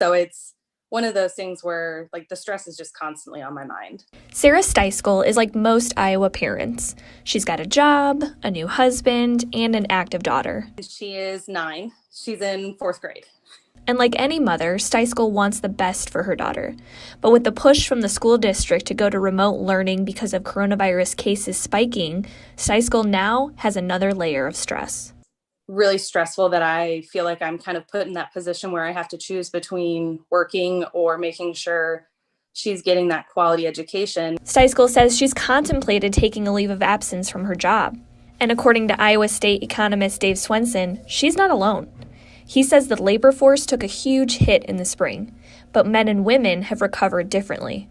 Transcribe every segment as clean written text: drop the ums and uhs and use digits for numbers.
So it's one of those things where like the stress is just constantly on my mind. Sara Steiskal is like most Iowa parents. She's got a job, a new husband, and an active daughter. She is 9. She's in 4th grade. And like any mother, Steiskal wants the best for her daughter. But with the push from the school district to go to remote learning because of coronavirus cases spiking, Steiskal now has another layer of stress. Really stressful that I feel like I'm kind of put in that position where I have to choose between working or making sure she's getting that quality education. Steiskal says she's contemplated taking a leave of absence from her job. And according to Iowa State economist Dave Swenson, she's not alone. He says the labor force took a huge hit in the spring, but men and women have recovered differently.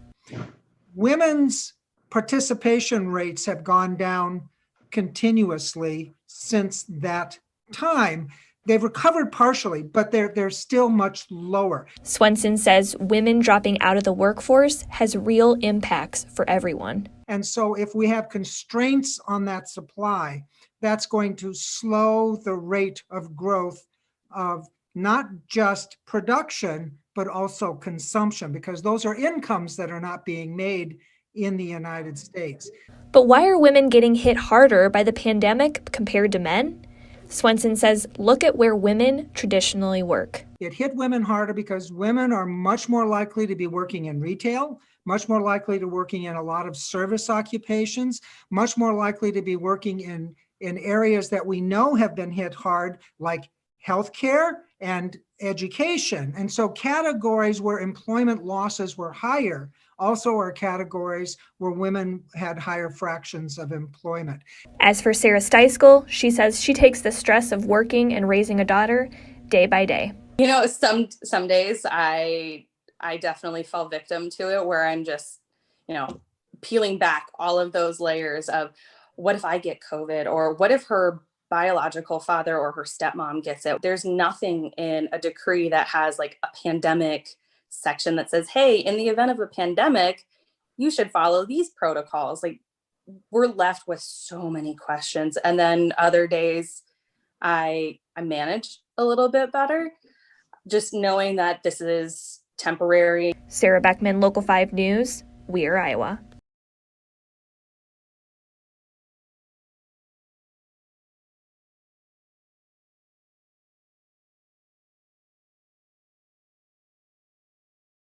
Women's participation rates have gone down continuously since that time. They've recovered partially, but they're still much lower. Swenson says women dropping out of the workforce has real impacts for everyone. And so if we have constraints on that supply, that's going to slow the rate of growth of not just production, but also consumption, because those are incomes that are not being made in the United States. But why are women getting hit harder by the pandemic compared to men? Swenson says, look at where women traditionally work. It hit women harder because women are much more likely to be working in retail, much more likely to working in a lot of service occupations, much more likely to be working in areas that we know have been hit hard, like healthcare and education. And so categories where employment losses were higher also are categories where women had higher fractions of employment. As for Sara Steiskal, she says she takes the stress of working and raising a daughter day by day. You know, some days I definitely fall victim to it, where I'm just, peeling back all of those layers of what if I get COVID, or what if her biological father or her stepmom gets it. There's nothing in a decree that has like a pandemic section that says, hey, in the event of a pandemic, you should follow these protocols. Like, we're left with so many questions. And then other days I manage a little bit better, just knowing that this is temporary. Sarah Beckman, Local 5 News, Weir, Iowa.